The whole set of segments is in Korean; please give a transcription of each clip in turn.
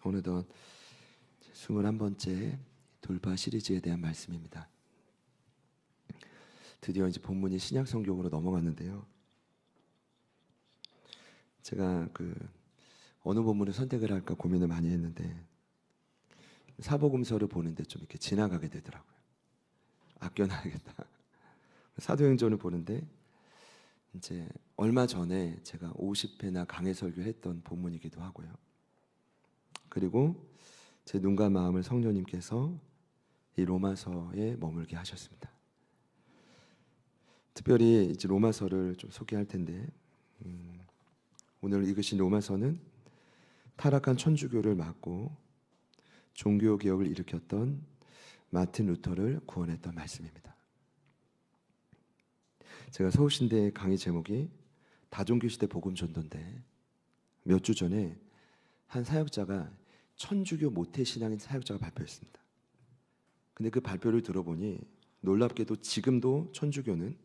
어느덧 21번째 돌파 시리즈에 대한 말씀입니다. 드디어 이제 본문이 신약 성경으로 넘어갔는데요. 제가 어느 본문을 선택을 할까 고민을 많이 했는데 사복음서를 보는데 좀 이렇게 지나가게 되더라고요. 아껴놔야겠다. 사도행전을 보는데 이제 얼마 전에 제가 50회나 강해 설교를 했던 본문이기도 하고요. 그리고 제 눈과 마음을 성령님께서 이 로마서에 머물게 하셨습니다. 특별히 이제 로마서를 좀 소개할 텐데 오늘 읽으신 로마서는 타락한 천주교를 막고 종교 개혁을 일으켰던 마틴 루터를 구원했던 말씀입니다. 제가 서울신대 강의 제목이 다종교 시대 복음 전도인데 몇 주 전에 한 사역자가 천주교 모태 신앙인 사역자가 발표했습니다. 근데 그 발표를 들어보니 놀랍게도 지금도 천주교는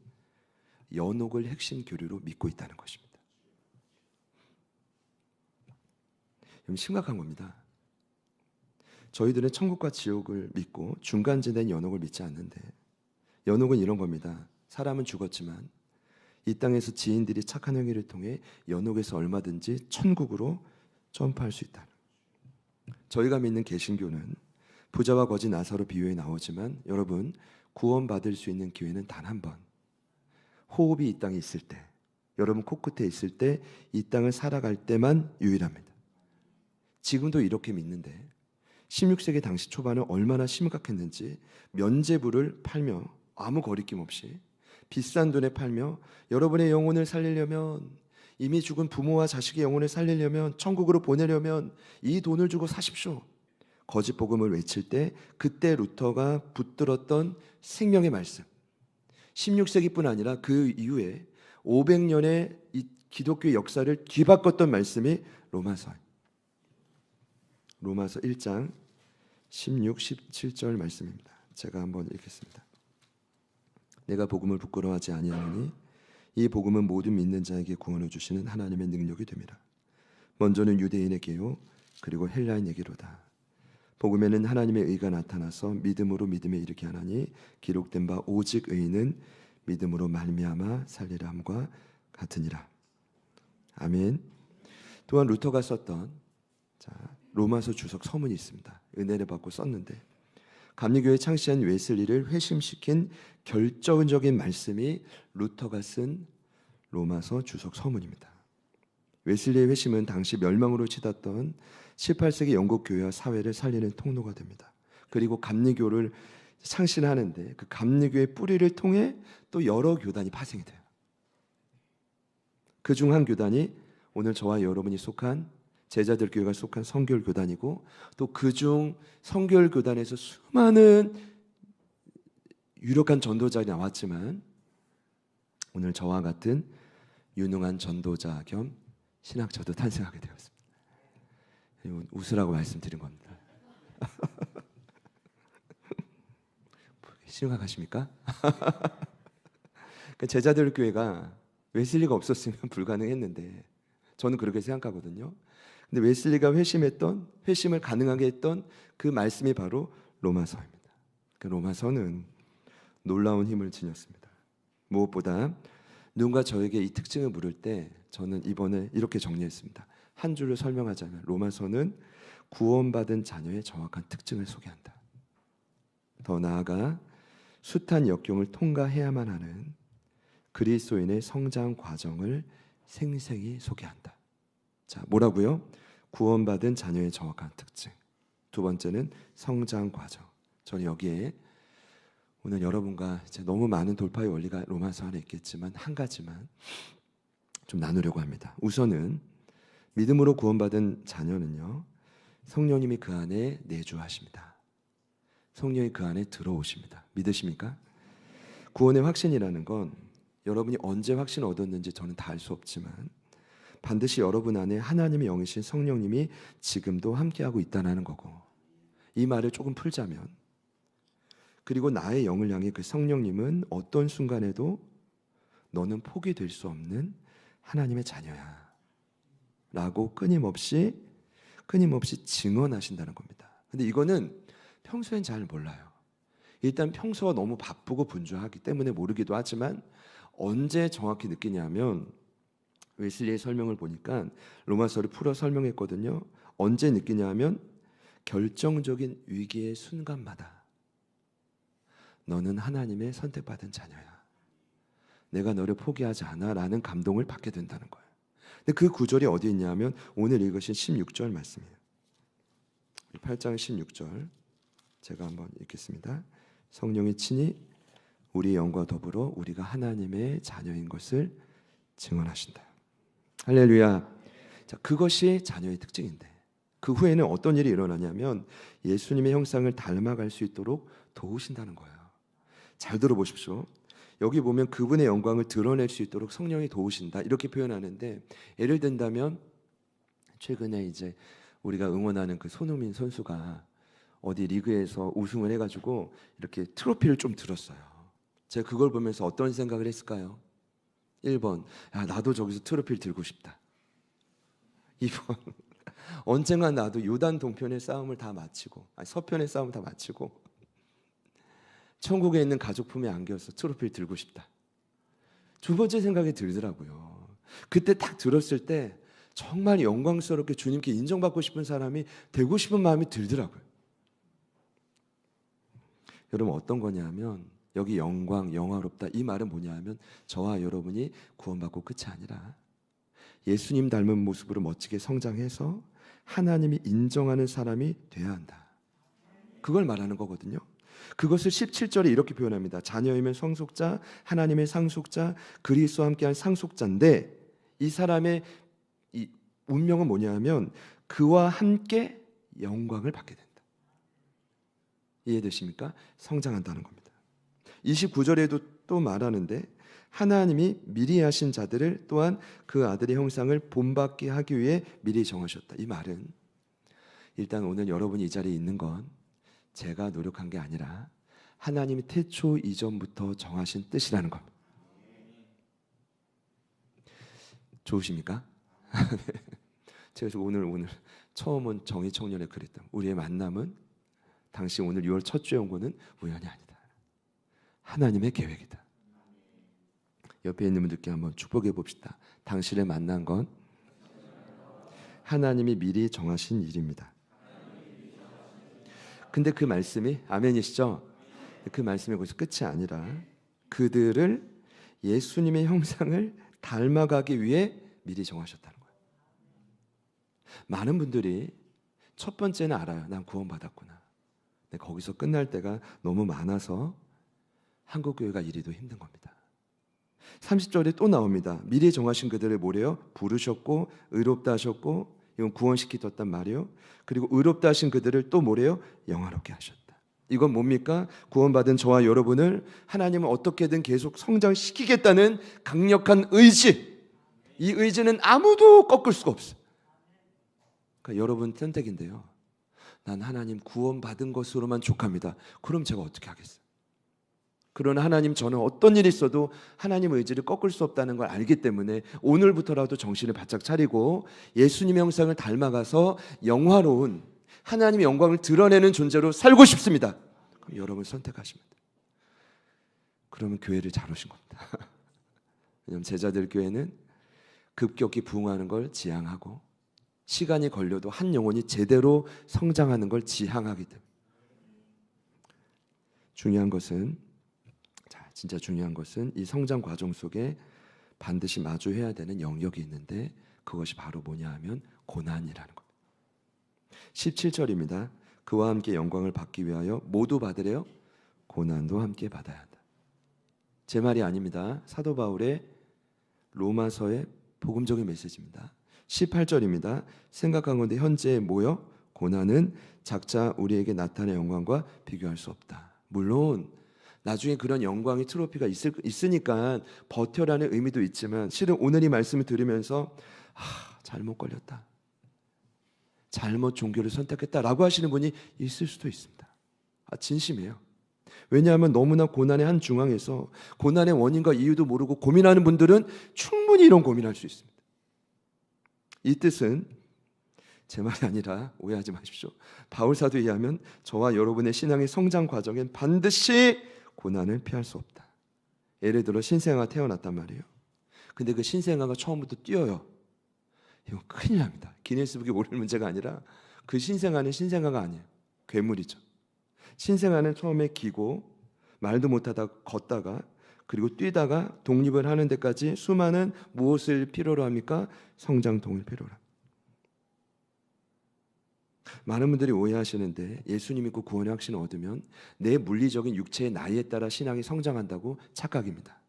연옥을 핵심 교류로 믿고 있다는 것입니다. 심각한 겁니다. 저희들은 천국과 지옥을 믿고 중간지대인 연옥을 믿지 않는데, 연옥은 이런 겁니다. 사람은 죽었지만 이 땅에서 지인들이 착한 행위를 통해 연옥에서 얼마든지 천국으로 점프할 수 있다. 저희가 믿는 개신교는 부자와 거지 나사로 비유에 나오지만 여러분, 구원받을 수 있는 기회는 단 한 번, 호흡이 이 땅에 있을 때, 여러분 코끝에 있을 때, 이 땅을 살아갈 때만 유일합니다. 지금도 이렇게 믿는데 16세기 당시 초반은 얼마나 심각했는지 면죄부를 팔며 아무 거리낌 없이 비싼 돈에 팔며 여러분의 영혼을 살리려면, 이미 죽은 부모와 자식의 영혼을 살리려면, 천국으로 보내려면 이 돈을 주고 사십시오. 거짓 복음을 외칠 때 그때 루터가 붙들었던 생명의 말씀, 16세기뿐 아니라 그 이후에 500년의 이 기독교의 역사를 뒤바꿨던 말씀이 로마서 1장 16, 17절 말씀입니다. 제가 한번 읽겠습니다. 내가 복음을 부끄러워하지 아니하노니 이 복음은 모든 믿는 자에게 구원을 주시는 하나님의 능력이 됨이라. 먼저는 유대인에게요 그리고 헬라인에게로다. 복음에는 하나님의 의가 나타나서 믿음으로 믿음에 이르게 하나니 기록된 바 오직 의인은 믿음으로 말미암아 살리라 함과 같으니라. 아멘. 또한 루터가 썼던 로마서 주석 서문이 있습니다. 은혜를 받고 썼는데 감리교회 창시한 웨슬리를 회심시킨 결정적인 말씀이 루터가 쓴 로마서 주석 서문입니다. 웨슬리의 회심은 당시 멸망으로 치닫던 18세기 영국 교회와 사회를 살리는 통로가 됩니다. 그리고 감리교를 창신하는데 그 감리교의 뿌리를 통해 또 여러 교단이 파생이 돼요. 그중 한 교단이 오늘 저와 여러분이 속한 제자들 교회가 속한 성결 교단이고, 또 그중 성결 교단에서 수많은 유력한 전도자가 나왔지만 오늘 저와 같은 유능한 전도자 겸 신학자도 탄생하게 되었습니다. 웃으라고 말씀드린 겁니다. 심각하십니까? 제자들 교회가 웨슬리가 없었으면 불가능했는데 저는 그렇게 생각하거든요. 근데 웨슬리가 회심을 가능하게 했던 그 말씀이 바로 로마서입니다. 로마서는 놀라운 힘을 지녔습니다. 무엇보다 누군가 저에게 이 특징을 물을 때 저는 이번에 이렇게 정리했습니다. 한 줄로 설명하자면 로마서는 구원받은 자녀의 정확한 특징을 소개한다. 더 나아가 숱한 역경을 통과해야만 하는 그리스도인의 성장 과정을 생생히 소개한다. 자, 뭐라고요? 구원받은 자녀의 정확한 특징. 두 번째는 성장 과정. 저는 여기에 오늘 여러분과 너무 많은 돌파의 원리가 로마서 안에 있겠지만 한 가지만 좀 나누려고 합니다. 우선은 믿음으로 구원받은 자녀는요, 성령님이 그 안에 내주하십니다. 성령이 그 안에 들어오십니다. 믿으십니까? 구원의 확신이라는 건 여러분이 언제 확신을 얻었는지 저는 다 알 수 없지만 반드시 여러분 안에 하나님의 영이신 성령님이 지금도 함께하고 있다는 거고, 이 말을 조금 풀자면, 그리고 나의 영을 향해 그 성령님은 어떤 순간에도 너는 포기될 수 없는 하나님의 자녀야 라고 끊임없이 끊임없이 증언하신다는 겁니다. 근데 이거는 평소엔 잘 몰라요. 일단 평소가 너무 바쁘고 분주하기 때문에 모르기도 하지만 언제 정확히 느끼냐면 웨슬리의 설명을 보니까 로마서를 풀어 설명했거든요. 언제 느끼냐면 결정적인 위기의 순간마다 너는 하나님의 선택받은 자녀야. 내가 너를 포기하지 않아 라는 감동을 받게 된다는 거예요. 근데 그 구절이 어디 있냐면 오늘 읽으신 16절 말씀이에요. 8장 16절 제가 한번 읽겠습니다. 성령이 친히 우리 영과 더불어 우리가 하나님의 자녀인 것을 증언하신다. 할렐루야. 자, 그것이 자녀의 특징인데 그 후에는 어떤 일이 일어나냐면 예수님의 형상을 닮아갈 수 있도록 도우신다는 거예요. 잘 들어보십시오. 여기 보면 그분의 영광을 드러낼 수 있도록 성령이 도우신다 이렇게 표현하는데 예를 든다면 최근에 이제 우리가 응원하는 그 손흥민 선수가 어디 리그에서 우승을 해가지고 이렇게 트로피를 좀 들었어요. 제가 그걸 보면서 어떤 생각을 했을까요? 1번, 야 나도 저기서 트로피를 들고 싶다. 2번, 언젠가 나도 요단 동편의 싸움을 다 마치고 서편의 싸움을 다 마치고 천국에 있는 가족 품에 안겨서 트로피를 들고 싶다. 두 번째 생각이 들더라고요. 그때 딱 들었을 때 정말 영광스럽게 주님께 인정받고 싶은 사람이 되고 싶은 마음이 들더라고요. 여러분 어떤 거냐면 여기 영광, 영화롭다 이 말은 뭐냐면 저와 여러분이 구원받고 끝이 아니라 예수님 닮은 모습으로 멋지게 성장해서 하나님이 인정하는 사람이 돼야 한다. 그걸 말하는 거거든요. 그것을 17절에 이렇게 표현합니다. 자녀이면 상속자, 하나님의 상속자, 그리스도와 함께한 상속자인데 이 사람의 이 운명은 뭐냐면 그와 함께 영광을 받게 된다. 이해되십니까? 성장한다는 겁니다. 29절에도 또 말하는데 하나님이 미리 하신 자들을 또한 그 아들의 형상을 본받게 하기 위해 미리 정하셨다. 이 말은 일단 오늘 여러분이 이 자리에 있는 건 제가 노력한 게 아니라 하나님이 태초 이전부터 정하신 뜻이라는 겁니다. 좋으십니까? 그래서 오늘 처음 온 정의 청년에 그랬다. 우리의 만남은 당신 오늘 6월 첫 주에 온 거는 우연이 아니다. 하나님의 계획이다. 옆에 있는 분들께 한번 축복해 봅시다. 당신을 만난 건 하나님이 미리 정하신 일입니다. 근데 그 말씀이 아멘이시죠? 그 말씀이 거기서 끝이 아니라 그들을 예수님의 형상을 닮아가기 위해 미리 정하셨다는 거예요. 많은 분들이 첫 번째는 알아요. 난 구원받았구나. 근데 거기서 끝날 때가 너무 많아서 한국교회가 이리도 힘든 겁니다. 30절에 또 나옵니다. 미리 정하신 그들을 뭐래요? 부르셨고 의롭다 하셨고 이건 구원시키셨단 말이에요. 그리고 의롭다 하신 그들을 또 뭐래요? 영화롭게 하셨다. 이건 뭡니까? 구원받은 저와 여러분을 하나님은 어떻게든 계속 성장시키겠다는 강력한 의지. 이 의지는 아무도 꺾을 수가 없어요. 그러니까 여러분 선택인데요. 난 하나님 구원받은 것으로만 족합니다. 그럼 제가 어떻게 하겠어요? 그러나 하나님 저는 어떤 일이 있어도 하나님 의지를 꺾을 수 없다는 걸 알기 때문에 오늘부터라도 정신을 바짝 차리고 예수님의 형상을 닮아가서 영화로운 하나님의 영광을 드러내는 존재로 살고 싶습니다. 그럼 여러분 선택하시면 돼요. 그러면 교회를 잘 오신 겁니다. 왜냐하면 제자들 교회는 급격히 부흥하는 걸 지향하고 시간이 걸려도 한 영혼이 제대로 성장하는 걸 지향하기 때문에 진짜 중요한 것은 이 성장 과정 속에 반드시 마주해야 되는 영역이 있는데 그것이 바로 뭐냐 하면 고난이라는 겁니다. 17절입니다. 그와 함께 영광을 받기 위하여 모두 받으래요. 고난도 함께 받아야 한다. 제 말이 아닙니다. 사도 바울의 로마서의 복음적인 메시지입니다. 18절입니다. 생각한 건데 현재 뭐요? 고난은 작자 우리에게 나타난 영광과 비교할 수 없다. 물론 나중에 그런 영광의 트로피가 있으니까 버텨라는 의미도 있지만 실은 오늘 이 말씀을 들으면서 잘못 걸렸다. 잘못 종교를 선택했다라고 하시는 분이 있을 수도 있습니다. 진심이에요. 왜냐하면 너무나 고난의 한 중앙에서 고난의 원인과 이유도 모르고 고민하는 분들은 충분히 이런 고민할 수 있습니다. 이 뜻은 제 말이 아니라 오해하지 마십시오. 바울 사도에 의하면 저와 여러분의 신앙의 성장 과정엔 반드시 고난을 피할 수 없다. 예를 들어 신생아가 태어났단 말이에요. 근데 그 신생아가 처음부터 뛰어요. 이거 큰일 납니다. 기네스북에 오를 문제가 아니라 그 신생아는 신생아가 아니에요. 괴물이죠. 신생아는 처음에 기고 말도 못하다 걷다가 그리고 뛰다가 독립을 하는 데까지 수많은 무엇을 필요로 합니까? 성장통을 필요로 합니다. 많은 분들이 오해하시는데 예수님 믿고 구원의 확신을 얻으면 내 물리적인 육체의 나이에 따라 신앙이 성장한다고 착각입니다.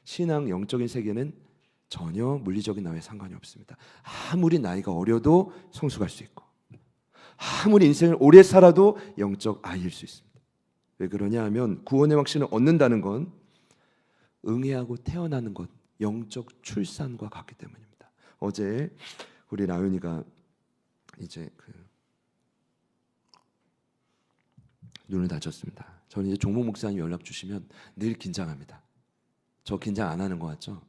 신앙 영적인 세계는 전혀 물리적인 나이에 상관이 없습니다. 아무리 나이가 어려도 성숙할 수 있고 아무리 인생을 오래 살아도 영적 아이일 수 있습니다. 왜 그러냐 하면 구원의 확신을 얻는다는 건 응애하고 태어나는 것, 영적 출산과 같기 때문입니다. 어제 우리 라윤이가 이제 눈을 다쳤습니다. 저는 이제 종목 목사님 연락 주시면 늘 긴장합니다. 저 긴장 안 하는 것 같죠?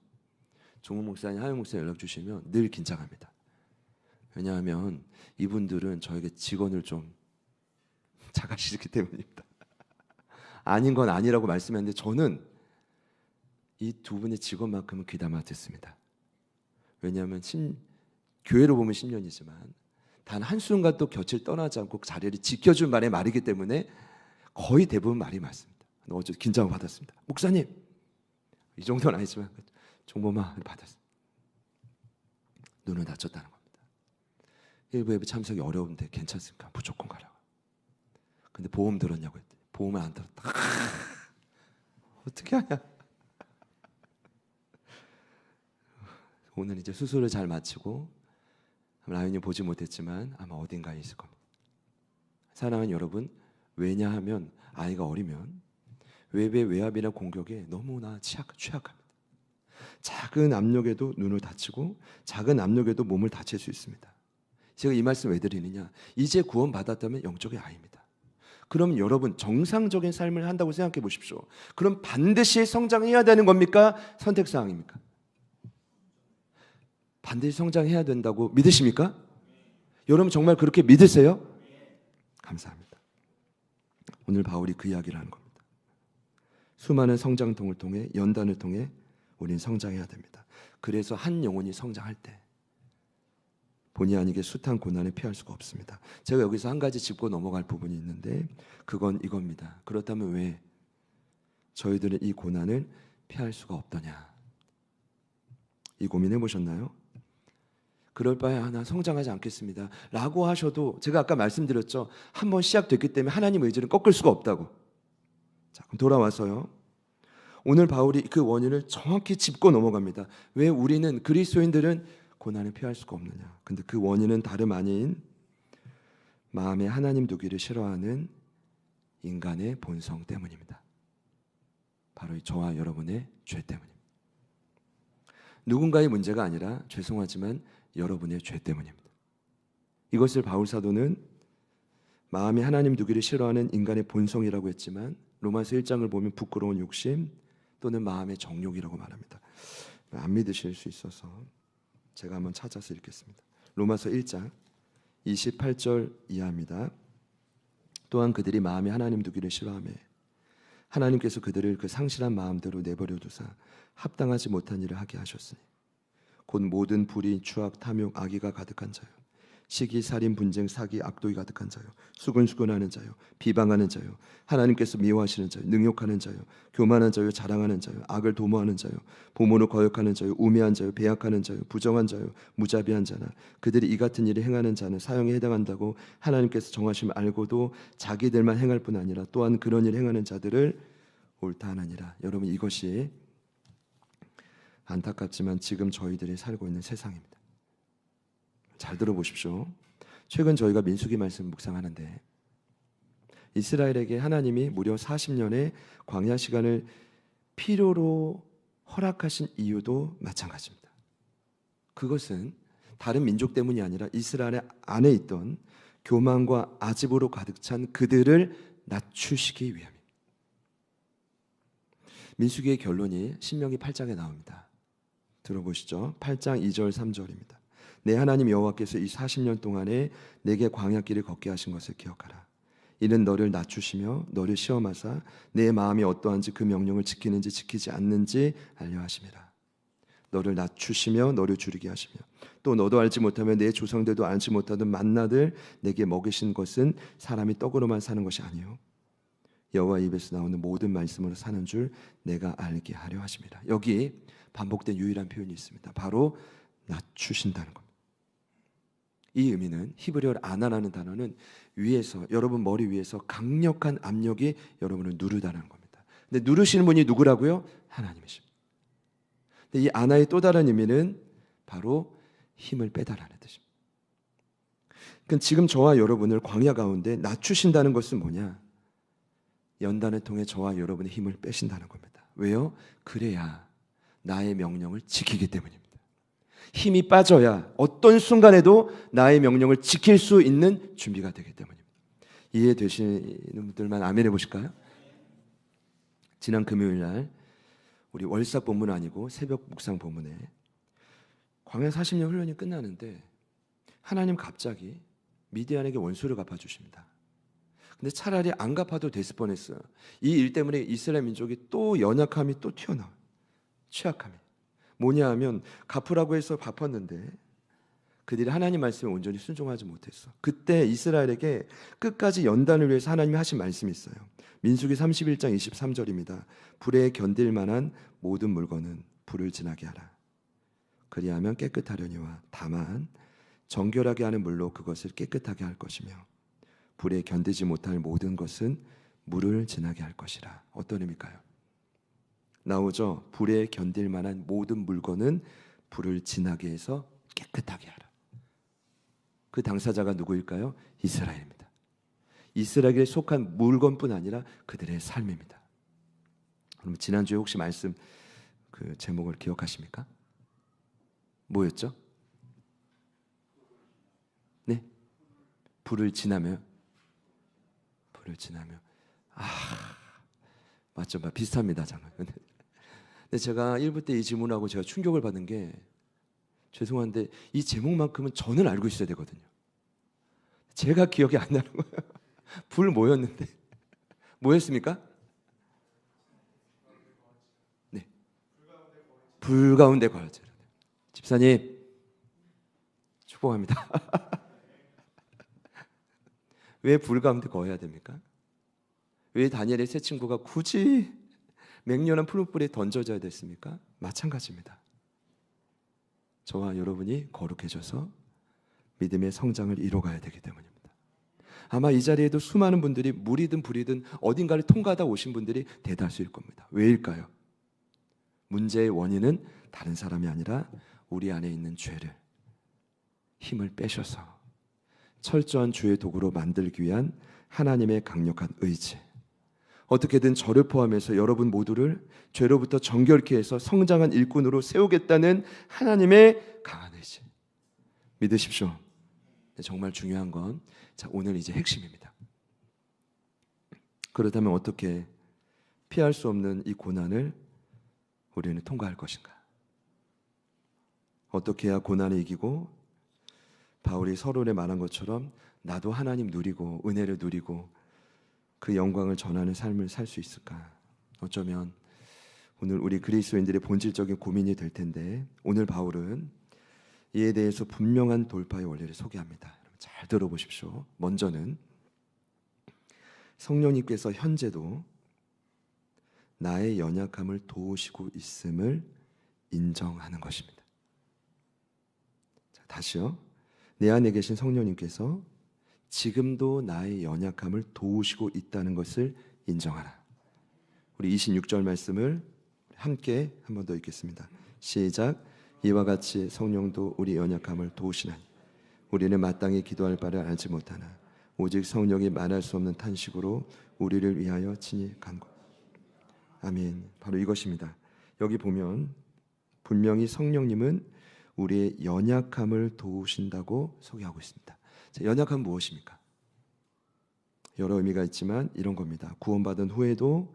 종목 목사님, 하영 목사님 연락 주시면 늘 긴장합니다. 왜냐하면 이분들은 저에게 직원을 좀 자각시키기 때문입니다. 아닌 건 아니라고 말씀했는데 저는 이 두 분의 직원만큼은 귀담아 듣습니다. 왜냐하면 교회로 보면 10년이지만 단 한순간도 곁을 떠나지 않고 자리를 지켜준 말의 말이기 때문에 거의 대부분 말이 맞습니다. 어제 긴장을 받았습니다. 목사님, 이 정도는 아니지만 종범아 받았습니다. 눈을 다쳤다는 겁니다. 일부 예배 참석이 어려운데 괜찮습니까? 무조건 가라고. 근데 보험 들었냐고 했더니 보험을 안 들었다. 어떻게 하냐? 오늘 이제 수술을 잘 마치고 라윤이 보지 못했지만 아마 어딘가에 있을 겁니다. 사랑하는 여러분, 왜냐하면 아이가 어리면 외부의 외압이나 공격에 너무나 취약합니다. 작은 압력에도 눈을 다치고 작은 압력에도 몸을 다칠 수 있습니다. 제가 이 말씀 왜 드리느냐? 이제 구원받았다면 영적의 아이입니다. 그럼 여러분 정상적인 삶을 한다고 생각해 보십시오. 그럼 반드시 성장해야 되는 겁니까? 선택사항입니까? 반드시 성장해야 된다고 믿으십니까? 여러분 정말 그렇게 믿으세요? 감사합니다. 오늘 바울이 그 이야기를 하는 겁니다. 수많은 성장통을 통해 연단을 통해 우린 성장해야 됩니다. 그래서 한 영혼이 성장할 때 본의 아니게 숱한 고난을 피할 수가 없습니다. 제가 여기서 한 가지 짚고 넘어갈 부분이 있는데 그건 이겁니다. 그렇다면 왜 저희들은 이 고난을 피할 수가 없더냐? 이 고민해 보셨나요? 그럴 바에 나 성장하지 않겠습니다 라고 하셔도 제가 아까 말씀드렸죠. 한번 시작됐기 때문에 하나님 의지를 꺾을 수가 없다고. 자, 그럼 돌아와서요. 오늘 바울이 그 원인을 정확히 짚고 넘어갑니다. 왜 우리는 그리스도인들은 고난을 피할 수가 없느냐? 근데 그 원인은 다름 아닌 마음에 하나님 두기를 싫어하는 인간의 본성 때문입니다. 바로 저와 여러분의 죄 때문입니다. 누군가의 문제가 아니라 죄송하지만 여러분의 죄 때문입니다. 이것을 바울 사도는 마음에 하나님 두기를 싫어하는 인간의 본성이라고 했지만 로마서 1장을 보면 부끄러운 욕심 또는 마음의 정욕이라고 말합니다. 안 믿으실 수 있어서 제가 한번 찾아서 읽겠습니다. 로마서 1장 28절 이하입니다. 또한 그들이 마음에 하나님 두기를 싫어하며 하나님께서 그들을 그 상실한 마음대로 내버려 두사 합당하지 못한 일을 하게 하셨으니 곧 모든 불의, 추악, 탐욕, 악의가 가득한 자요 시기, 살인, 분쟁, 사기, 악독이 가득한 자요 수근수근하는 자요 비방하는 자요 하나님께서 미워하시는 자요 능욕하는 자요 교만한 자요 자랑하는 자요 악을 도모하는 자요 부모를 거역하는 자요 우매한 자요 배약하는 자요 부정한 자요 무자비한 자나 그들이 이 같은 일을 행하는 자는 사형에 해당한다고 하나님께서 정하심을 알고도 자기들만 행할 뿐 아니라 또한 그런 일을 행하는 자들을 옳다 하나니라. 여러분 이것이 안타깝지만 지금 저희들이 살고 있는 세상입니다. 잘 들어보십시오. 최근 저희가 민수기 말씀 묵상하는데 이스라엘에게 하나님이 무려 40년의 광야 시간을 필요로 허락하신 이유도 마찬가지입니다. 그것은 다른 민족 때문이 아니라 이스라엘 안에 있던 교만과 아집으로 가득 찬 그들을 낮추시기 위함입니다. 민수기의 결론이 신명기 8장에 나옵니다. 들어보시죠. 8장 2절 3절입니다. 내 하나님 여호와께서 이 40년 동안에 내게 광야길을 걷게 하신 것을 기억하라. 이는 너를 낮추시며 너를 시험하사 내 마음이 어떠한지 그 명령을 지키는지 지키지 않는지 알려 하심이라. 너를 낮추시며 너를 줄이게 하시며 또 너도 알지 못하며 내 조상들도 알지 못하던 만나들 내게 먹이신 것은 사람이 떡으로만 사는 것이 아니요 여호와 입에서 나오는 모든 말씀으로 사는 줄 내가 알게 하려 하심이라. 여기 반복된 유일한 표현이 있습니다. 바로 낮추신다는 겁니다. 이 의미는 히브리어로 아나라는 단어는 위에서, 여러분 머리 위에서 강력한 압력이 여러분을 누르다는 겁니다. 근데 누르시는 분이 누구라고요? 하나님이십니다. 근데 이 아나의 또 다른 의미는 바로 힘을 빼달라는 뜻입니다. 그러니까 지금 저와 여러분을 광야 가운데 낮추신다는 것은 뭐냐? 연단을 통해 저와 여러분의 힘을 빼신다는 겁니다. 왜요? 그래야 나의 명령을 지키기 때문입니다. 힘이 빠져야 어떤 순간에도 나의 명령을 지킬 수 있는 준비가 되기 때문입니다. 이해되시는 분들만 아멘 해보실까요? 지난 금요일 날 우리 월삭 본문 아니고 새벽 묵상 본문에 광야 40년 훈련이 끝나는데 하나님 갑자기 미디안에게 원수를 갚아주십니다. 근데 차라리 안 갚아도 됐을 뻔했어요. 이 일 때문에 이스라엘 민족이 또 연약함이 또 튀어나와요. 취약함이. 뭐냐 하면 갚으라고 해서 갚았는데 그들이 하나님 말씀에 온전히 순종하지 못했어. 그때 이스라엘에게 끝까지 연단을 위해서 하나님이 하신 말씀이 있어요. 민수기 31장 23절입니다. 불에 견딜 만한 모든 물건은 불을 지나게 하라. 그리하면 깨끗하려니와 다만 정결하게 하는 물로 그것을 깨끗하게 할 것이며 불에 견디지 못할 모든 것은 물을 지나게 할 것이라. 어떤 의미일까요? 나오죠. 불에 견딜 만한 모든 물건은 불을 지나게 해서 깨끗하게 하라. 그 당사자가 누구일까요? 이스라엘입니다. 이스라엘에 속한 물건뿐 아니라 그들의 삶입니다. 그럼 지난주에 혹시 말씀 그 제목을 기억하십니까? 뭐였죠? 네, 불을 지나며. 불을 지나며. 맞죠? 비슷합니다, 장면. 근데 제가 1부 때 이 질문하고 제가 충격을 받은 게 죄송한데 이 제목만큼은 저는 알고 있어야 되거든요. 제가 기억이 안 나는 거예요. 불 뭐였는데? 뭐였습니까? 네. 불 가운데 거하지. 집사님 축복합니다. 왜 불 가운데 거해야 됩니까? 왜 다니엘의 세 친구가 굳이 맹렬한 푸른불에 던져져야 됐습니까? 마찬가지입니다. 저와 여러분이 거룩해져서 믿음의 성장을 이뤄가야 되기 때문입니다. 아마 이 자리에도 수많은 분들이 물이든 불이든 어딘가를 통과하다 오신 분들이 대다수일 겁니다. 왜일까요? 문제의 원인은 다른 사람이 아니라 우리 안에 있는 죄를 힘을 빼셔서 철저한 주의 도구로 만들기 위한 하나님의 강력한 의지, 어떻게든 저를 포함해서 여러분 모두를 죄로부터 정결케 해서 성장한 일꾼으로 세우겠다는 하나님의 강한 의지, 믿으십시오. 정말 중요한 건 오늘 이제 핵심입니다. 그렇다면 어떻게 피할 수 없는 이 고난을 우리는 통과할 것인가? 어떻게 해야 고난을 이기고 바울이 서론에 말한 것처럼 나도 하나님 누리고 은혜를 누리고 그 영광을 전하는 삶을 살 수 있을까? 어쩌면 오늘 우리 그리스도인들의 본질적인 고민이 될 텐데 오늘 바울은 이에 대해서 분명한 돌파의 원리를 소개합니다. 잘 들어보십시오. 먼저는 성령님께서 현재도 나의 연약함을 도우시고 있음을 인정하는 것입니다. 자, 다시요. 내 안에 계신 성령님께서 지금도 나의 연약함을 도우시고 있다는 것을 인정하라. 우리 26절 말씀을 함께 한 번 더 읽겠습니다. 시작. 이와 같이 성령도 우리 연약함을 도우시나니 우리는 마땅히 기도할 바를 알지 못하나 오직 성령이 말할 수 없는 탄식으로 우리를 위하여 친히 간구. 아멘. 바로 이것입니다. 여기 보면 분명히 성령님은 우리의 연약함을 도우신다고 소개하고 있습니다. 자, 연약함은 무엇입니까? 여러 의미가 있지만 이런 겁니다. 구원받은 후에도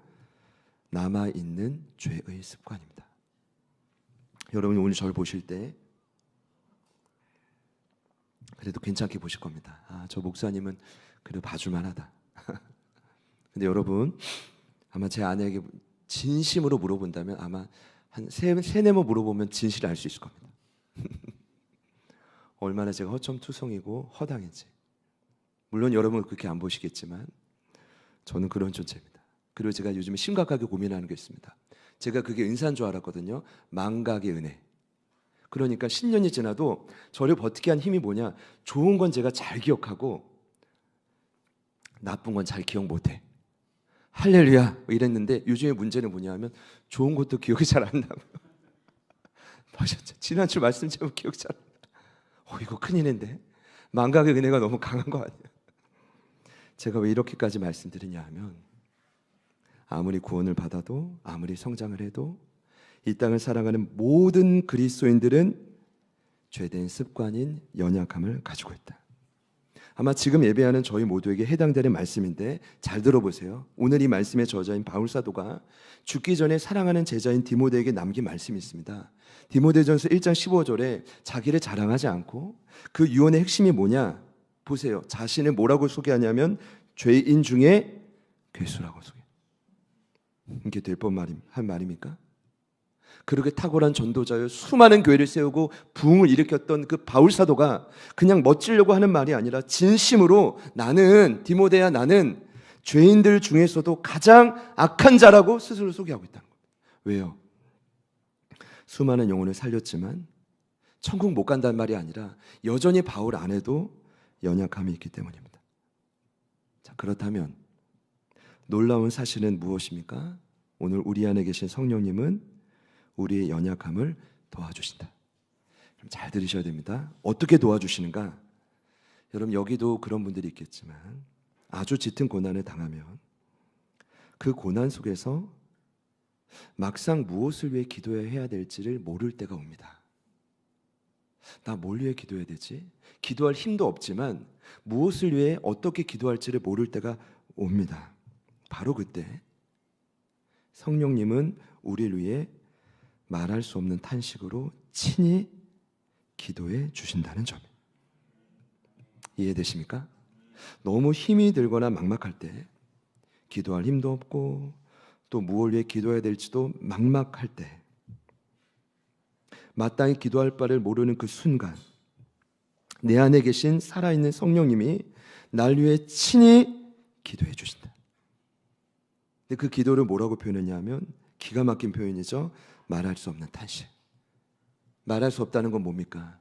남아있는 죄의 습관입니다. 여러분이 오늘 저를 보실 때 그래도 괜찮게 보실 겁니다. 저 목사님은 그래도 봐줄만하다. 근데 여러분, 아마 제 아내에게 진심으로 물어본다면 아마 한 세네 번 물어보면 진실을 알 수 있을 겁니다. 얼마나 제가 허점투성이고 허당인지. 물론 여러분은 그렇게 안 보시겠지만 저는 그런 존재입니다. 그리고 제가 요즘에 심각하게 고민하는 게 있습니다. 제가 그게 은사인 줄 알았거든요. 망각의 은혜. 그러니까 10년이 지나도 저를 버티게 한 힘이 뭐냐, 좋은 건 제가 잘 기억하고 나쁜 건 잘 기억 못해. 할렐루야 이랬는데 요즘에 문제는 뭐냐 하면 좋은 것도 기억이 잘 안 나고 보셨죠? 지난주 말씀 제목 기억 잘 안 나. 이거 큰일인데 망각의 은혜가 너무 강한 거 아니에요? 제가 왜 이렇게까지 말씀드리냐 하면 아무리 구원을 받아도 아무리 성장을 해도 이 땅을 살아가는 모든 그리스도인들은 죄된 습관인 연약함을 가지고 있다. 아마 지금 예배하는 저희 모두에게 해당되는 말씀인데 잘 들어보세요. 오늘 이 말씀의 저자인 바울 사도가 죽기 전에 사랑하는 제자인 디모데에게 남긴 말씀이 있습니다. 디모데전서 1장 15절에 자기를 자랑하지 않고 그 유언의 핵심이 뭐냐? 보세요. 자신을 뭐라고 소개하냐면 죄인 중에 괴수라고 소개. 이게 될 법한 말입니까? 그렇게 탁월한 전도자여 수많은 교회를 세우고 부흥을 일으켰던 그 바울 사도가 그냥 멋지려고 하는 말이 아니라 진심으로 나는 디모데야, 나는 죄인들 중에서도 가장 악한 자라고 스스로 소개하고 있다는 겁니다. 왜요? 수많은 영혼을 살렸지만 천국 못 간다는 말이 아니라 여전히 바울 안에도 연약함이 있기 때문입니다. 자, 그렇다면 놀라운 사실은 무엇입니까? 오늘 우리 안에 계신 성령님은 우리의 연약함을 도와주신다. 잘 들으셔야 됩니다. 어떻게 도와주시는가? 여러분, 여기도 그런 분들이 있겠지만 아주 짙은 고난을 당하면 그 고난 속에서 막상 무엇을 위해 기도해야 될지를 모를 때가 옵니다. 나 뭘 위해 기도해야 되지? 기도할 힘도 없지만 무엇을 위해 어떻게 기도할지를 모를 때가 옵니다. 바로 그때 성령님은 우리를 위해 말할 수 없는 탄식으로 친히 기도해 주신다는 점. 이해되십니까? 너무 힘이 들거나 막막할 때, 기도할 힘도 없고 또 무엇을 위해 기도해야 될지도 막막할 때, 마땅히 기도할 바를 모르는 그 순간 내 안에 계신 살아있는 성령님이 날 위해 친히 기도해 주신다. 근데 그 기도를 뭐라고 표현했냐 하면 기가 막힌 표현이죠. 말할 수 없는 탄식. 말할 수 없다는 건 뭡니까?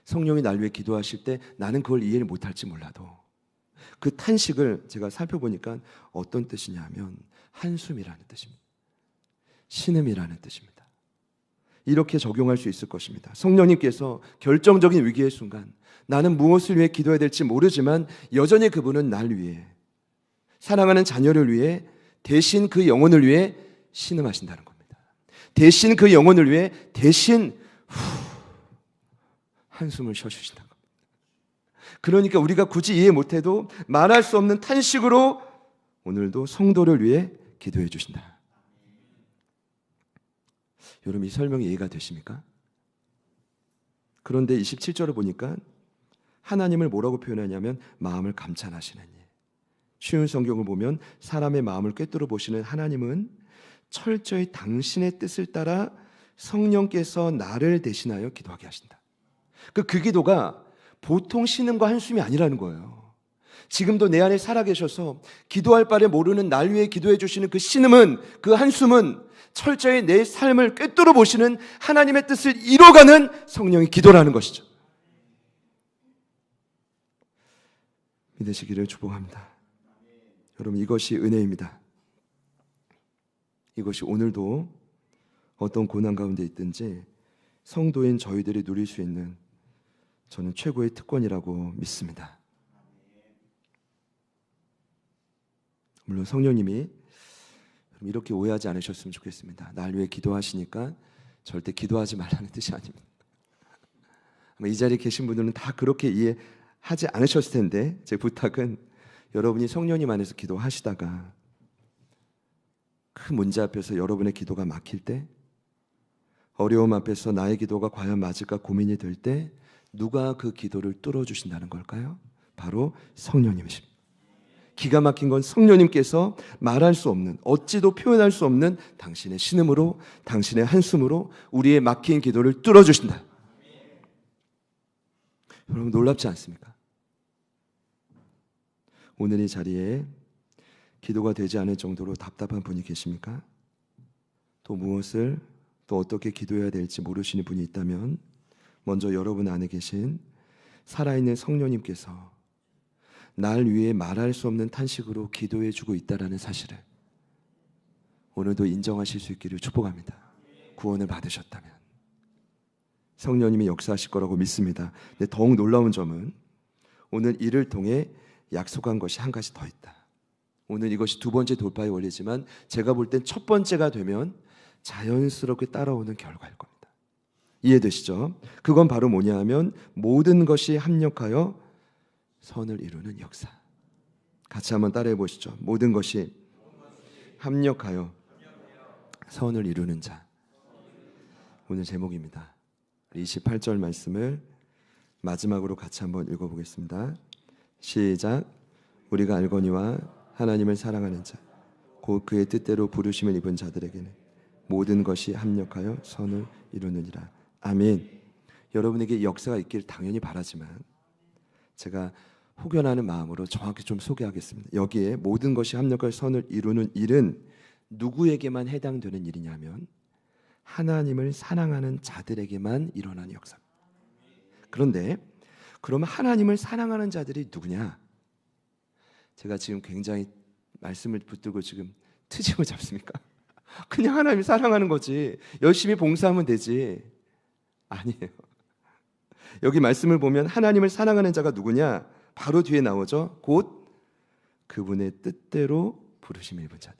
성령이 날 위해 기도하실 때 나는 그걸 이해를 못할지 몰라도 그 탄식을 제가 살펴보니까 어떤 뜻이냐 하면 한숨이라는 뜻입니다. 신음이라는 뜻입니다. 이렇게 적용할 수 있을 것입니다. 성령님께서 결정적인 위기의 순간 나는 무엇을 위해 기도해야 될지 모르지만 여전히 그분은 날 위해, 사랑하는 자녀를 위해, 대신 그 영혼을 위해 신음하신다는 겁니다. 대신 그 영혼을 위해 대신 한숨을 쉬어주신다는 겁니다. 그러니까 우리가 굳이 이해 못해도 말할 수 없는 탄식으로 오늘도 성도를 위해 기도해 주신다. 여러분, 이 설명이 이해가 되십니까? 그런데 27절을 보니까 하나님을 뭐라고 표현하냐면 마음을 감찰하시는 이. 쉬운 성경을 보면 사람의 마음을 꿰뚫어 보시는 하나님은 철저히 당신의 뜻을 따라 성령께서 나를 대신하여 기도하게 하신다. 그 기도가 보통 신음과 한숨이 아니라는 거예요. 지금도 내 안에 살아계셔서 기도할 바를 모르는 날 위해 기도해 주시는 그 신음은, 그 한숨은 철저히 내 삶을 꿰뚫어 보시는 하나님의 뜻을 이뤄가는 성령의 기도라는 것이죠. 믿으시기를 축복합니다. 여러분, 이것이 은혜입니다. 이것이 오늘도 어떤 고난 가운데 있든지 성도인 저희들이 누릴 수 있는 저는 최고의 특권이라고 믿습니다. 물론 성령님이 이렇게 오해하지 않으셨으면 좋겠습니다. 날 위해 기도하시니까 절대 기도하지 말라는 뜻이 아닙니다. 아마 이 자리에 계신 분들은 다 그렇게 이해하지 않으셨을 텐데 제 부탁은 여러분이 성령님 안에서 기도하시다가 큰 문제 앞에서 여러분의 기도가 막힐 때, 어려움 앞에서 나의 기도가 과연 맞을까 고민이 될 때 누가 그 기도를 뚫어주신다는 걸까요? 바로 성령님이십니다. 기가 막힌 건 성령님께서 말할 수 없는, 어찌도 표현할 수 없는 당신의 신음으로, 당신의 한숨으로 우리의 막힌 기도를 뚫어주신다. 여러분 놀랍지 않습니까? 오늘 이 자리에 기도가 되지 않을 정도로 답답한 분이 계십니까? 또 무엇을, 또 어떻게 기도해야 될지 모르시는 분이 있다면 먼저 여러분 안에 계신 살아있는 성령님께서 날 위해 말할 수 없는 탄식으로 기도해 주고 있다는 사실을 오늘도 인정하실 수 있기를 축복합니다. 구원을 받으셨다면 성령님이 역사하실 거라고 믿습니다. 근데 더욱 놀라운 점은 오늘 이를 통해 약속한 것이 한 가지 더 있다. 오늘 이것이 두 번째 돌파의 원리지만 제가 볼 땐 첫 번째가 되면 자연스럽게 따라오는 결과일 겁니다. 이해되시죠? 그건 바로 뭐냐 하면 모든 것이 합력하여 선을 이루는 역사. 같이 한번 따라해 보시죠. 모든 것이 합력하여 선을 이루는 자. 오늘 제목입니다. 28절 말씀을 마지막으로 같이 한번 읽어보겠습니다. 시작. 우리가 알거니와 하나님을 사랑하는 자, 곧 그의 뜻대로 부르심을 입은 자들에게는 모든 것이 합력하여 선을 이루느니라. 아멘. 여러분에게 역사가 있길 당연히 바라지만 제가 혹연하는 마음으로 정확히 좀 소개하겠습니다. 여기에 모든 것이 합력하여 선을 이루는 일은 누구에게만 해당되는 일이냐면 하나님을 사랑하는 자들에게만 일어나는 역사입니다. 그런데 그러면 하나님을 사랑하는 자들이 누구냐? 제가 지금 굉장히 말씀을 붙들고 지금 트집을 잡습니까? 그냥 하나님 사랑하는 거지. 열심히 봉사하면 되지. 아니에요. 여기 말씀을 보면 하나님을 사랑하는 자가 누구냐? 바로 뒤에 나오죠. 곧 그분의 뜻대로 부르심을 입은 자들.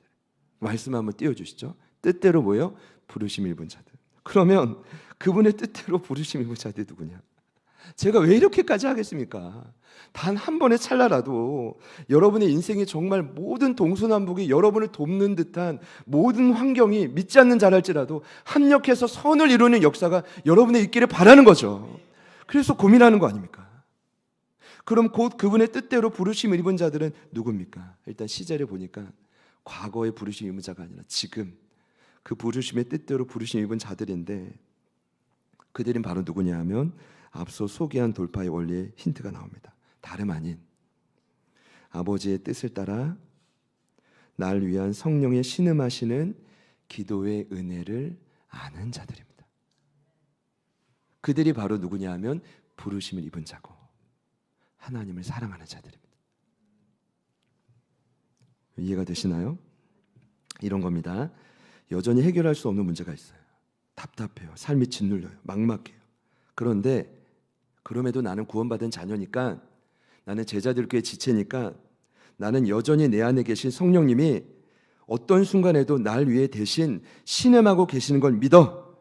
말씀 한번 띄워주시죠. 뜻대로 뭐예요? 부르심을 입은 자들. 그러면 그분의 뜻대로 부르심을 입은 자들이 누구냐? 제가 왜 이렇게까지 하겠습니까? 단 한 번의 찰나라도 여러분의 인생이 정말 모든 동서남북이 여러분을 돕는 듯한 모든 환경이 믿지 않는 자랄지라도 합력해서 선을 이루는 역사가 여러분의 있기를 바라는 거죠. 그래서 고민하는 거 아닙니까? 그럼 곧 그분의 뜻대로 부르심을 입은 자들은 누굽니까? 일단 시제를 보니까 과거의 부르심 입은 자가 아니라 지금 그 부르심의 뜻대로 부르심 입은 자들인데 그들은 바로 누구냐 하면 앞서 소개한 돌파의 원리에 힌트가 나옵니다. 다름 아닌 아버지의 뜻을 따라 날 위한 성령의 신음하시는 기도의 은혜를 아는 자들입니다. 그들이 바로 누구냐 하면 부르심을 입은 자고 하나님을 사랑하는 자들입니다. 이해가 되시나요? 이런 겁니다. 여전히 해결할 수 없는 문제가 있어요. 답답해요. 삶이 짓눌려요. 막막해요. 그런데 그럼에도 나는 구원받은 자녀니까, 나는 제자들 교회 지체니까, 나는 여전히 내 안에 계신 성령님이 어떤 순간에도 날 위해 대신 신음하고 계시는 걸 믿어.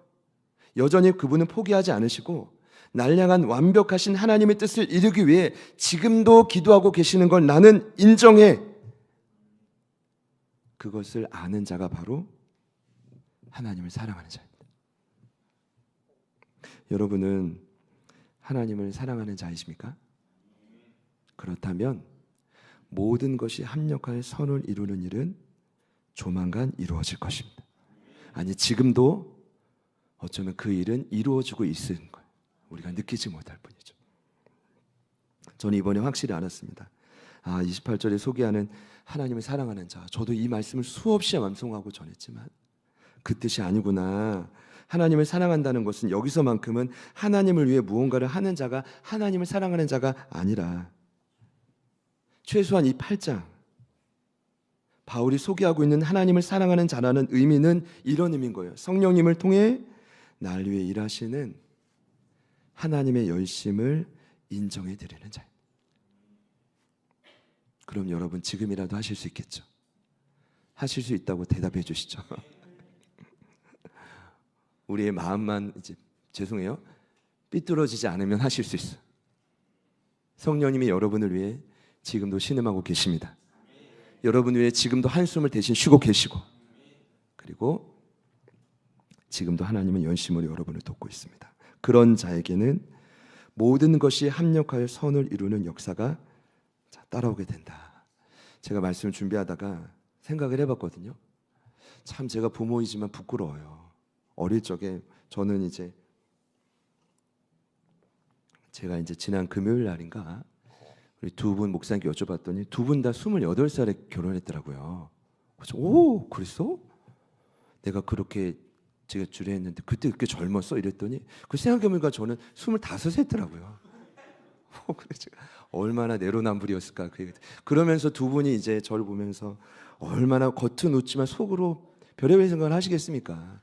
여전히 그분은 포기하지 않으시고 날 향한 완벽하신 하나님의 뜻을 이루기 위해 지금도 기도하고 계시는 걸 나는 인정해. 그것을 아는 자가 바로 하나님을 사랑하는 자입니다. 여러분은 하나님을 사랑하는 자이십니까? 그렇다면 모든 것이 합력하여 선을 이루는 일은 조만간 이루어질 것입니다. 아니, 지금도 어쩌면 그 일은 이루어지고 있는 거예요. 우리가 느끼지 못할 뿐이죠. 저는 이번에 확실히 알았습니다. 28절에 소개하는 하나님을 사랑하는 자, 저도 이 말씀을 수없이 암송하고 전했지만 그 뜻이 아니구나. 하나님을 사랑한다는 것은 여기서만큼은 하나님을 위해 무언가를 하는 자가 하나님을 사랑하는 자가 아니라, 최소한 이 8장 바울이 소개하고 있는 하나님을 사랑하는 자라는 의미는 이런 의미인 거예요. 성령님을 통해 날 위해 일하시는 하나님의 열심을 인정해 드리는 자입니다. 그럼 여러분 지금이라도 하실 수 있겠죠? 하실 수 있다고 대답해 주시죠. 우리의 마음만 이제 죄송해요. 삐뚤어지지 않으면 하실 수 있어요. 성령님이 여러분을 위해 지금도 신음하고 계십니다. 여러분을 위해 지금도 한숨을 대신 쉬고 계시고, 그리고 지금도 하나님은 열심으로 여러분을 돕고 있습니다. 그런 자에게는 모든 것이 합력하여 선을 이루는 역사가 따라오게 된다. 제가 말씀을 준비하다가 생각을 해봤거든요. 참 제가 부모이지만 부끄러워요. 어릴 적에 저는 이제 제가 이제 지난 금요일 날인가 우리 두 분 목사님께 여쭤봤더니 두 분 다 28살에 결혼했더라고요. 그래서 오, 그랬어? 내가 그렇게 제가 주례했는데 그때 그렇게 젊었어? 이랬더니 그 생각해보니까 저는 25세더라고요. 그래서 얼마나 내로남불이었을까. 그러면서 두 분이 이제 저를 보면서 얼마나 겉은 웃지만 속으로 별의별 생각을 하시겠습니까?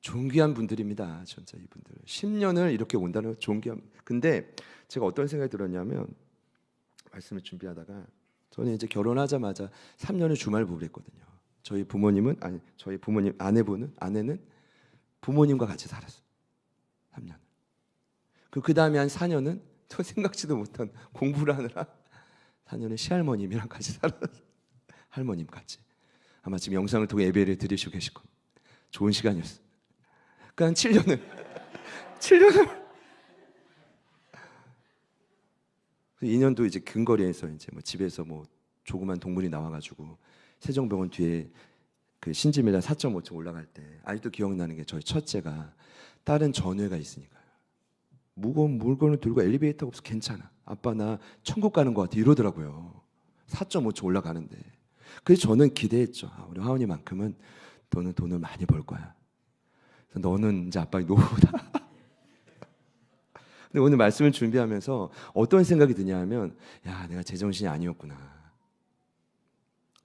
존귀한 분들입니다. 진짜 이분들 10년을 이렇게 온다는 건 존귀한. 근데 제가 어떤 생각이 들었냐면 말씀을 준비하다가 저는 이제 결혼하자마자 3년을 주말 부부를 했거든요. 저희 부모님은 저희 부모님 아내는 부모님과 같이 살았어요. 3년. 그 다음에 한 4년은 저 생각지도 못한 공부를 하느라 4년은 시할머님이랑 같이 살았어요. 할머님 같이. 아마 지금 영상을 통해 예배를 드리시고 계실 겁니다. 좋은 시간이었어요. 그러니까 한 7년을 2년도 이제 근거리에서 이제 뭐 집에서 뭐 조그만 동물이 나와가지고 세종병원 뒤에 그 신지밀라 4.5층 올라갈 때 아직도 기억나는 게 저희 첫째가 다른 전회가 있으니까요. 무거운 물건을 들고 엘리베이터가 없어. 괜찮아. 아빠 나 천국 가는 것 같아. 이러더라고요. 4.5층 올라가는데. 그래서 저는 기대했죠. 우리 하은이만큼은 너는 돈을 많이 벌 거야. 그래서 너는 이제 아빠의 노후다. 근데 오늘 말씀을 준비하면서 어떤 생각이 드냐 하면 야, 내가 제정신이 아니었구나.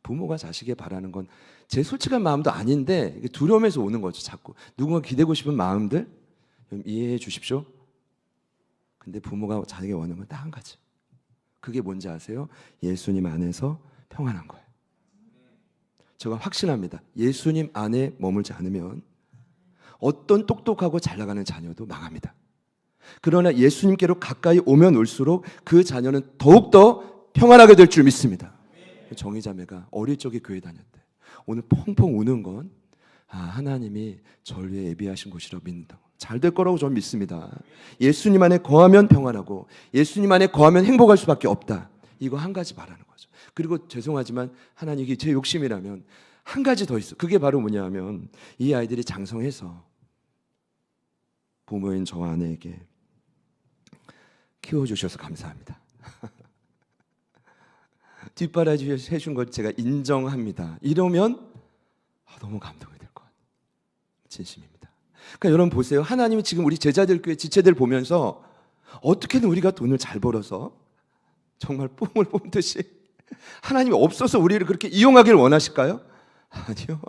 부모가 자식에 바라는 건 제 솔직한 마음도 아닌데 두려움에서 오는 거죠. 자꾸 누군가 기대고 싶은 마음들 이해해 주십시오. 근데 부모가 자기에게 원하는 건 딱 한 가지. 그게 뭔지 아세요? 예수님 안에서 평안한 거예요. 제가 확신합니다. 예수님 안에 머물지 않으면 어떤 똑똑하고 잘 나가는 자녀도 망합니다. 그러나 예수님께로 가까이 오면 올수록 그 자녀는 더욱더 평안하게 될 줄 믿습니다. 정의자매가 어릴 적에 교회 다녔대. 오늘 펑펑 우는 건 하나님이 저를 위해 예비하신 곳이라고 믿는다고. 잘 될 거라고 저는 믿습니다. 예수님 안에 거하면 평안하고 예수님 안에 거하면 행복할 수밖에 없다. 이거 한 가지 바라는 거죠. 그리고 죄송하지만 하나님 이게 제 욕심이라면 한 가지 더 있어. 그게 바로 뭐냐 하면 이 아이들이 장성해서 부모인 저와 아내에게 키워주셔서 감사합니다. 뒷바라지 해준 것 제가 인정합니다. 이러면 너무 감동이 될 것 같아요. 진심입니다. 그러니까 여러분 보세요. 하나님이 지금 우리 제자들 교회 지체들 보면서 어떻게든 우리가 돈을 잘 벌어서 정말 뽕을 뽑듯이 하나님이 없어서 우리를 그렇게 이용하기를 원하실까요? 아니요.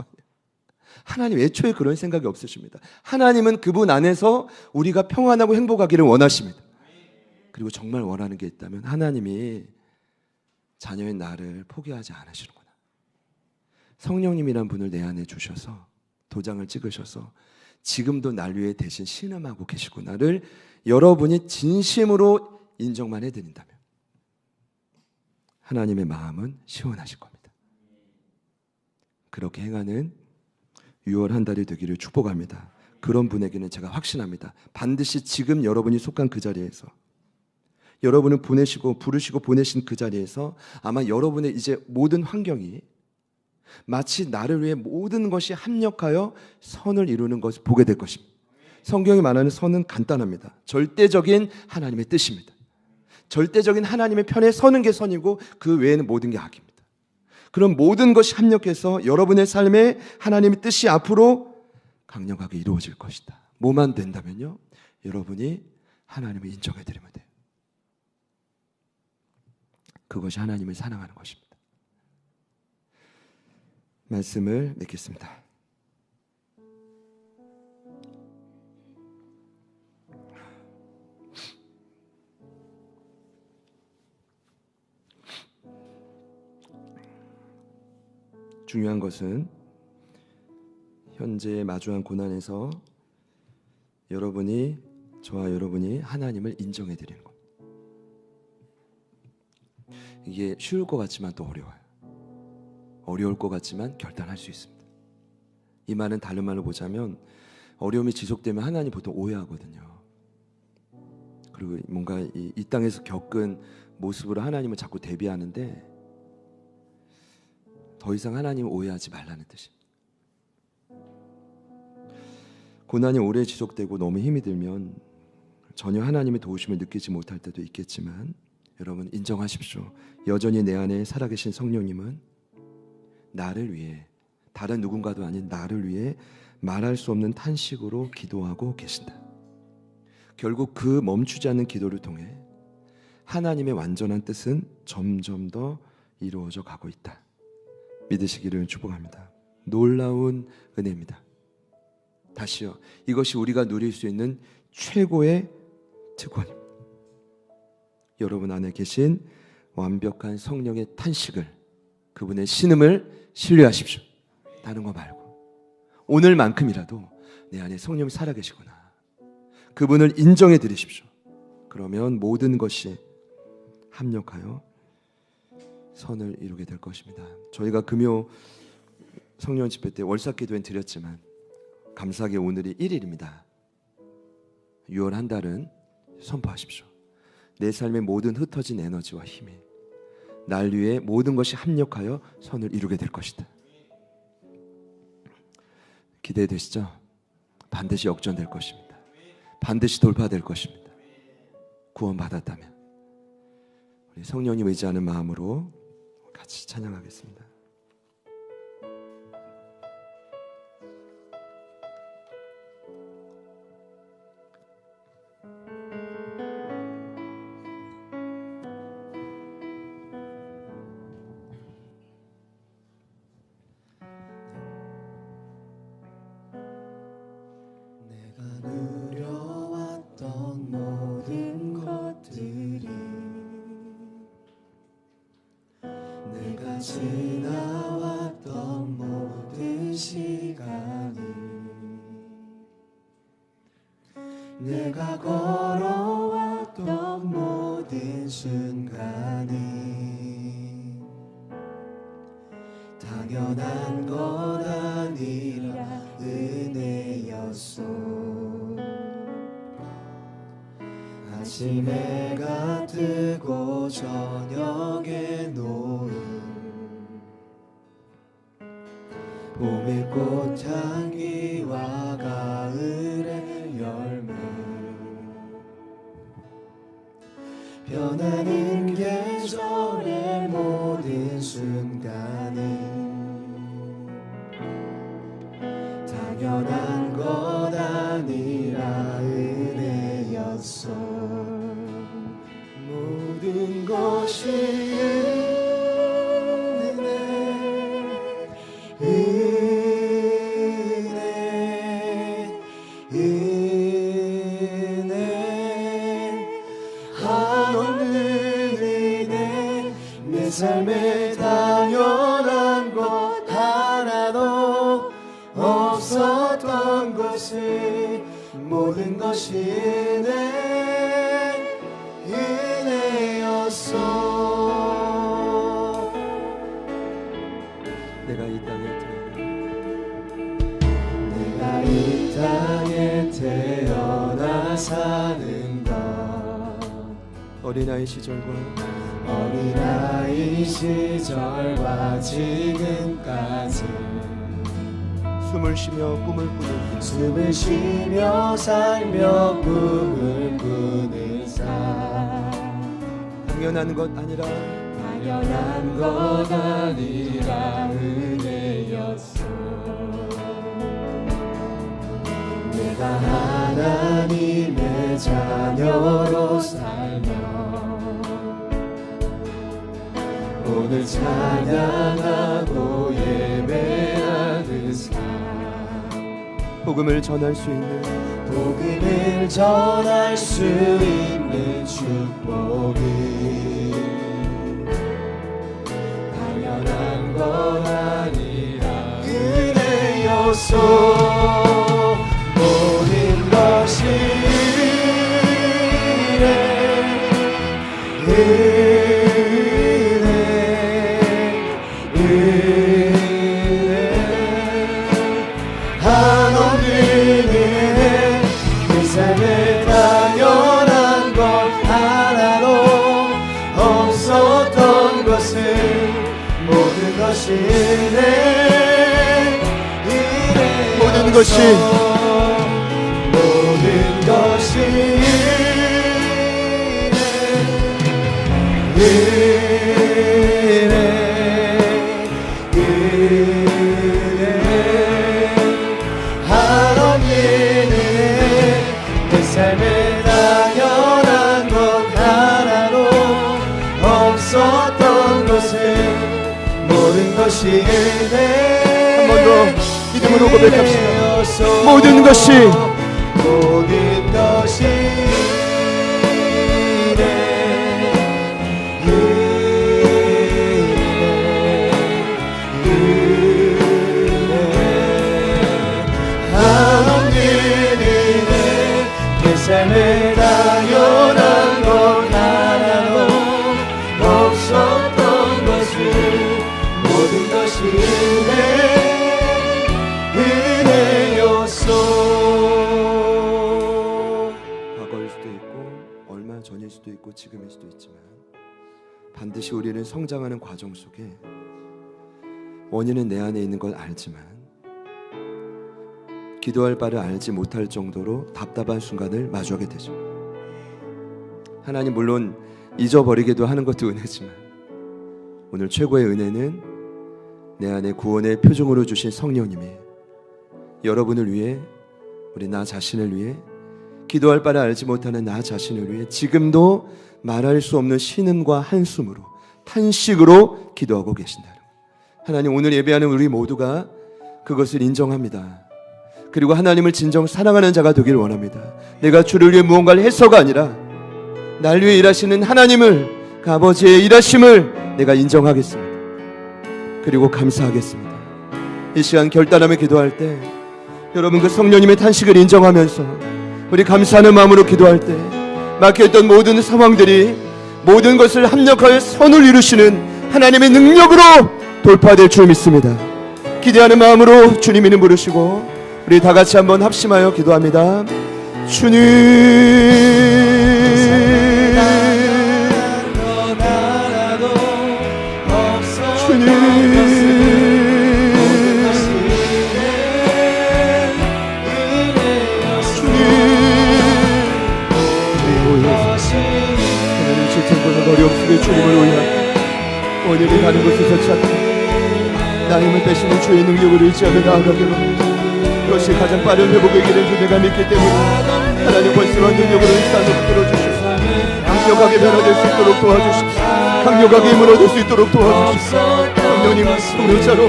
하나님 애초에 그런 생각이 없으십니다. 하나님은 그분 안에서 우리가 평안하고 행복하기를 원하십니다. 그리고 정말 원하는 게 있다면 하나님이 자녀인 나를 포기하지 않으시는구나. 성령님이란 분을 내 안에 주셔서 도장을 찍으셔서 지금도 날 위해 대신 신음하고 계시구나를 여러분이 진심으로 인정만 해드린다면 하나님의 마음은 시원하실 겁니다. 그렇게 행하는 6월 한 달이 되기를 축복합니다. 그런 분에게는 제가 확신합니다. 반드시 지금 여러분이 속한 그 자리에서 여러분을 부르시고 보내신 그 자리에서 아마 여러분의 이제 모든 환경이 마치 나를 위해 모든 것이 합력하여 선을 이루는 것을 보게 될 것입니다. 성경이 말하는 선은 간단합니다. 절대적인 하나님의 뜻입니다. 절대적인 하나님의 편에 서는 게 선이고 그 외에는 모든 게 악입니다. 그럼 모든 것이 합력해서 여러분의 삶에 하나님의 뜻이 앞으로 강력하게 이루어질 것이다. 뭐만 된다면요? 여러분이 하나님을 인정해 드리면 돼요. 그것이 하나님을 사랑하는 것입니다. 말씀을 맺겠습니다. 중요한 것은 현재 마주한 고난에서 저와 여러분이 하나님을 인정해 드리는 것. 이게 쉬울 것 같지만 또 어려워요. 어려울 것 같지만 결단할 수 있습니다. 이 말은 다른 말로 보자면 어려움이 지속되면 하나님 보통 오해하거든요. 그리고 뭔가 이 땅에서 겪은 모습으로 하나님을 자꾸 대비하는데 더 이상 하나님을 오해하지 말라는 뜻입니다. 고난이 오래 지속되고 너무 힘이 들면 전혀 하나님의 도우심을 느끼지 못할 때도 있겠지만 여러분 인정하십시오. 여전히 내 안에 살아계신 성령님은 나를 위해, 다른 누군가도 아닌 나를 위해 말할 수 없는 탄식으로 기도하고 계신다. 결국 그 멈추지 않는 기도를 통해 하나님의 완전한 뜻은 점점 더 이루어져 가고 있다. 믿으시기를 축복합니다. 놀라운 은혜입니다. 다시요, 이것이 우리가 누릴 수 있는 최고의 특권입니다. 여러분 안에 계신 완벽한 성령의 탄식을, 그분의 신음을 신뢰하십시오. 다른 거 말고 오늘만큼이라도 내 안에 성령이 살아계시구나, 그분을 인정해 드리십시오. 그러면 모든 것이 합력하여 선을 이루게 될 것입니다. 저희가 금요 성령 집회 때 월삭기도엔 드렸지만 감사하게 오늘이 1일입니다. 6월 한 달은 선포하십시오. 내 삶의 모든 흩어진 에너지와 힘이 날 위해 모든 것이 합력하여 선을 이루게 될 것이다. 기대되시죠? 반드시 역전될 것입니다. 반드시 돌파될 것입니다. 구원받았다면 우리 성령님 의지하는 마음으로 같이 찬양하겠습니다. 누려왔던 모든 것들이 내가 지나왔던 모든 시간이 내가 걸어왔던 모든 순간이 당연한 것 아니라 은혜였소. 아침에 해가 뜨고 저녁에 노을 봄의 꽃향기와 가을의 열매 변하는 계절의 모든 순간이 당연한 것 아니라 은혜였소. 모든 것이 은혜 한없는 은혜 내 삶에 당연한 것 하나도 없었던 것을 모든 것이 은혜였소. 내가 이 땅에 태어나 사는 것 어린아이 시절과 시절과 지금까지 숨을 쉬며 꿈을 꾸는 숨을 쉬며 살며 꿈을 꾸는 삶 당연한 것 아니라 은혜였소. 내가 하나님의 자녀로 살며 오늘 찬양하고 예배하는 삶 복음을 전할 수 있는 축복이 당연한 것 아니라 은혜였소. 모든 것이 은혜 한없는 은혜 내 삶에 당연한 것 것은 모든 것이 은혜 모든 것이 모든 것이 은혜 한없는 내 삶에 당연한 것 하나도 없었던 것은 모든 것이 은혜 한 번 더 믿음으로 고백합시다. 모든 것이 모든 것이 삶에 당연한 것 하나도 없었던 것은 모든 것이 은혜였어. 과거일 수도 있고 얼마 전일 수도 있고 지금일 수도 있지만 반드시 우리는 성장하는 과정 속에 원인은 내 안에 있는 걸 알지만 기도할 바를 알지 못할 정도로 답답한 순간을 마주하게 되죠. 하나님 물론 잊어버리기도 하는 것도 은혜지만 오늘 최고의 은혜는 내 안에 구원의 표정으로 주신 성령님이 여러분을 위해, 우리 나 자신을 위해, 기도할 바를 알지 못하는 나 자신을 위해 지금도 말할 수 없는 신음과 한숨으로 탄식으로 기도하고 계신다. 하나님 오늘 예배하는 우리 모두가 그것을 인정합니다. 그리고 하나님을 진정 사랑하는 자가 되길 원합니다. 내가 주를 위해 무언가를 해서가 아니라 날 위해 일하시는 하나님을, 그 아버지의 일하심을 내가 인정하겠습니다. 그리고 감사하겠습니다. 이 시간 결단하며 기도할 때 여러분 그 성령님의 탄식을 인정하면서 우리 감사하는 마음으로 기도할 때 막혀있던 모든 상황들이 모든 것을 합력하여 선을 이루시는 하나님의 능력으로 돌파될 줄 믿습니다. 기대하는 마음으로 주님 이름 부르시고 우리 다 같이 한번 합심하여 기도합니다. 주님, 주님, 하나님 지탱보는 어려움 속에 주님을 위하여 원인이 가는 곳에서 찾아 나의 힘을 빼시는 주의 능력을 의지하며 나아가기로 그것이 가장 빠른 회복의 길인 줄 내가 믿기 때문에 하나님 벌써와 능력으로 일상을 끌어주시고 강력하게 변화될 수 있도록 도와주십시오. 강력하게 힘을 얻을 수 있도록 도와주십시오. 성령님 동료자로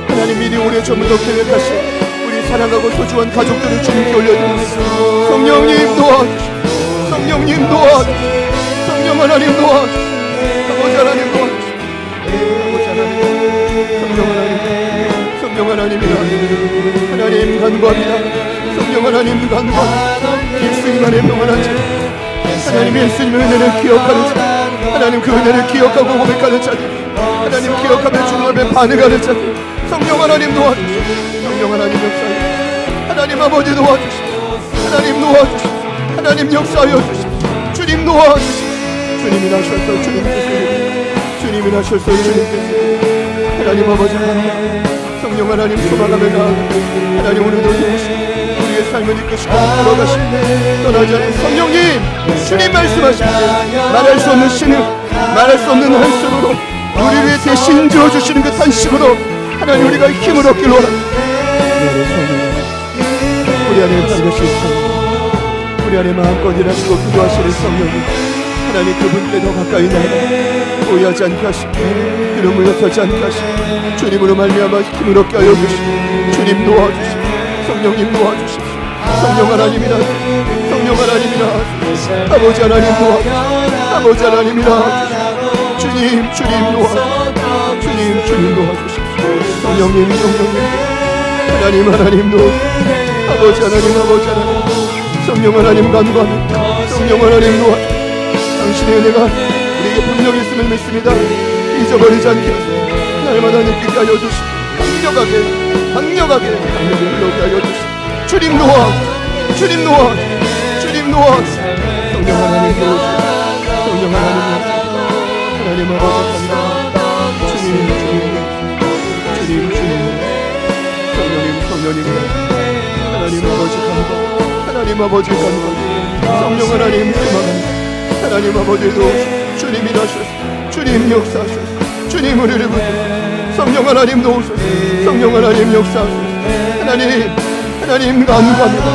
하나님 미리 오래 전부터 계획하신 우리 사랑하고 소중한 가족들을 주님께 올려드립니다. 성령님 도와주십시오. 성령님 도와주십시오. 성령 하나님 도와주십시오. 아버지 하나님 도와주십시오. 아버지 하나님, 성령 하나님, 성령 하나님이라 하나님 간구합니다. 성령 하나님 간구합니다. 예수님만의 평안한 자, 하나님 예수님의 은혜를 기억하는 자, 하나님 그 은혜를 기억하고 고백하는 자들, 하나님 기억하며 주님 앞에 반응하는 자들, 성령 하나님 도와주시오. 성령 하나님 역사하여 하나님 아버지 도와주시오. 하나님 도와주시오. 하나님 역사하여 주시오. 주님 도와주시오. 주님이 나셨어 주님께서, 주님이 나셨어 주님께서, 하나님 아버지 하나님, 성령 하나님 소망하며 나아가 하나님 오늘도 우리의 삶을 이끄시고 걸어가시고 떠나지 않는 성령님, 주님 말씀하십시오. 말할 수 없는 신음, 말할 수 없는 한숨으로 우리 위해 대신 지어주시는 그 탄식으로 하나님 우리가 힘을 얻길 원합니다. 우리 안에 반드시 있습니다. 우리 안에 마음껏 일하시고 기도하시는 성령님, 하나님 그분께 더 가까이 나가 오해하지 않게 하시고 그를 물러서지 않게 하시고 주님으로 말미암아 힘을 얻게 하여 주시고 주님 도와주시고 성령님 도와주시고 성령 하나님이라, 성령 하나님이라, 아버지 하나님 도와주시고 아버지 하나님이라 주님, 주님 도와주시고 주님, 주님 도와주시고 성령님, 성령님, 하나님, 하나님 도와주시고 아버지 하나님, 아버지 하나님, 성령 하나님 간구합니다. 성령 하나님 도와주시고 당신의 은혜가 우리에게 분명히 있음을 믿습니다. 잊어버리지 않게 하시고 날마다 느끼게 하여 주시고 강력하게 흘러오게 하여 주시고 주님 도와주시고 주님 도와주시고 주님 도와주시고 성령 하나님 도와주시고 성령 하나님 도와주시고 하나님 아버지 감사합니다. 하나님 아버지 감동, 하나님 아버지 감동, 성령 하나님 그만합니다. 하나님 아버지도 주님 일하소서, 주님 역사하소서, 주님 우리를 부르소서. 성령 하나님 도우소서, 성령 하나님 역사하소서. 하나님 간구합니다.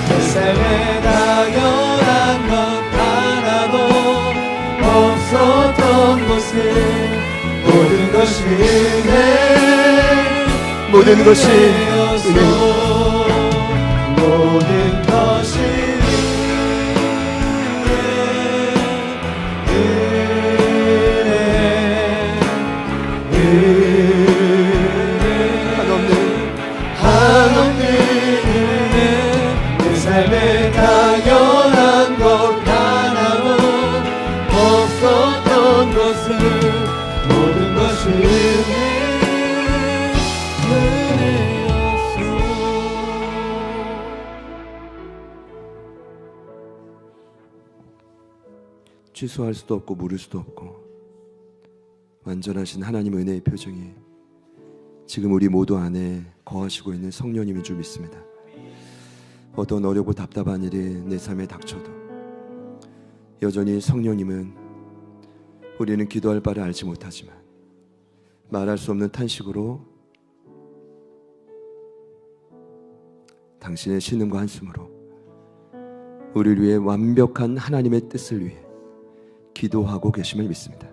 내 삶에 당연한 것 하나도 없었던 곳에 모든 것이 은혜, 모든 것이 은혜였어. 모든 것이 한없는 은혜. 내 삶에 당연한 것 하나도 없었던 것은 모든 것이 은혜였어. 취소할 수도 없고 물을 수도 없고 완전하신 하나님의 은혜의 표정이 지금 우리 모두 안에 거하시고 있는 성령님인 줄 믿습니다. 어떤 어렵고 답답한 일이 내 삶에 닥쳐도 여전히 성령님은 우리는 기도할 바를 알지 못하지만 말할 수 없는 탄식으로 당신의 신음과 한숨으로 우리를 위해 완벽한 하나님의 뜻을 위해 기도하고 계심을 믿습니다.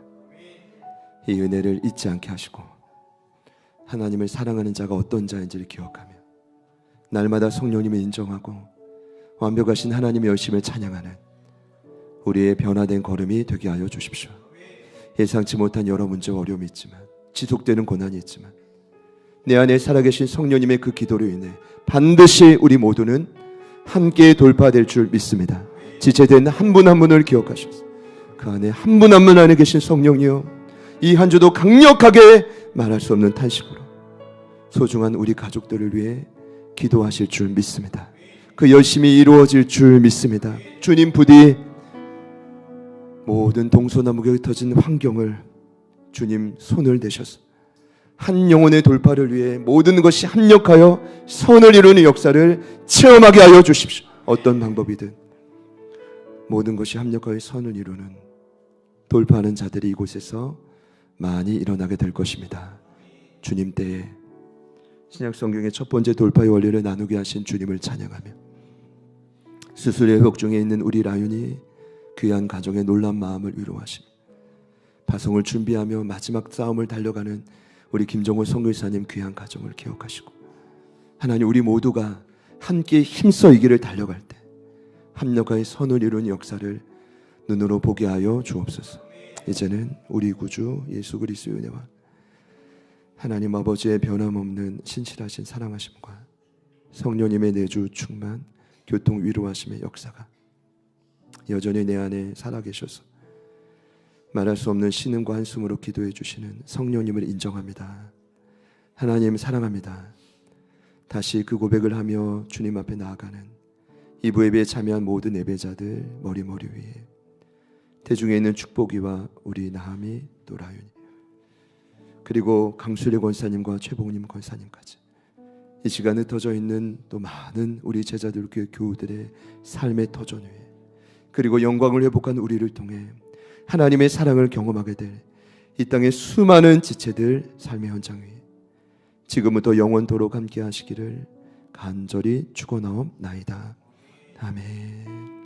이 은혜를 잊지 않게 하시고 하나님을 사랑하는 자가 어떤 자인지를 기억하며 날마다 성령님을 인정하고 완벽하신 하나님의 열심을 찬양하는 우리의 변화된 걸음이 되게 하여 주십시오. 예상치 못한 여러 문제와 어려움이 있지만 지속되는 고난이 있지만 내 안에 살아계신 성령님의 그 기도로 인해 반드시 우리 모두는 함께 돌파될 줄 믿습니다. 지체된 한 분 한 분을 기억하셔서 그 안에 한 분 한 분 안에 계신 성령이여 이 한 주도 강력하게 말할 수 없는 탄식으로 소중한 우리 가족들을 위해 기도하실 줄 믿습니다. 그 열심히 이루어질 줄 믿습니다. 주님 부디 모든 동서남북에 흩어진 환경을 주님 손을 대셔서 한 영혼의 돌파를 위해 모든 것이 합력하여 선을 이루는 역사를 체험하게 하여 주십시오. 어떤 방법이든 모든 것이 합력하여 선을 이루는 돌파하는 자들이 이곳에서 많이 일어나게 될 것입니다. 주님 때에 신약 성경의 첫 번째 돌파의 원리를 나누게 하신 주님을 찬양하며 수술의 회복 중에 있는 우리 라윤이 귀한 가정의 놀란 마음을 위로하시며 파송을 준비하며 마지막 싸움을 달려가는 우리 김정호 선교사님 귀한 가정을 기억하시고 하나님 우리 모두가 함께 힘써 이 길을 달려갈 때 합력하여 선을 이루는 역사를 눈으로 보게 하여 주옵소서. 이제는 우리 구주 예수 그리스도의 은혜와 하나님 아버지의 변함없는 신실하신 사랑하심과 성령님의 내주 충만 교통 위로하심의 역사가 여전히 내 안에 살아계셔서 말할 수 없는 신음과 한숨으로 기도해 주시는 성령님을 인정합니다. 하나님 사랑합니다. 다시 그 고백을 하며 주님 앞에 나아가는 이부 예배에 참여한 모든 예배자들 머리 위에 대중에 있는 축복이와 우리 나함이 또 라윤이 그리고 강수리 권사님과 최봉님 권사님까지 이 시간에 흩어져 있는 또 많은 우리 제자들 교우들의 삶의 터전 위에 그리고 영광을 회복한 우리를 통해 하나님의 사랑을 경험하게 될 이 땅의 수많은 지체들 삶의 현장 위에 지금부터 영원토록 함께 하시기를 간절히 축원하옵나이다. 아멘.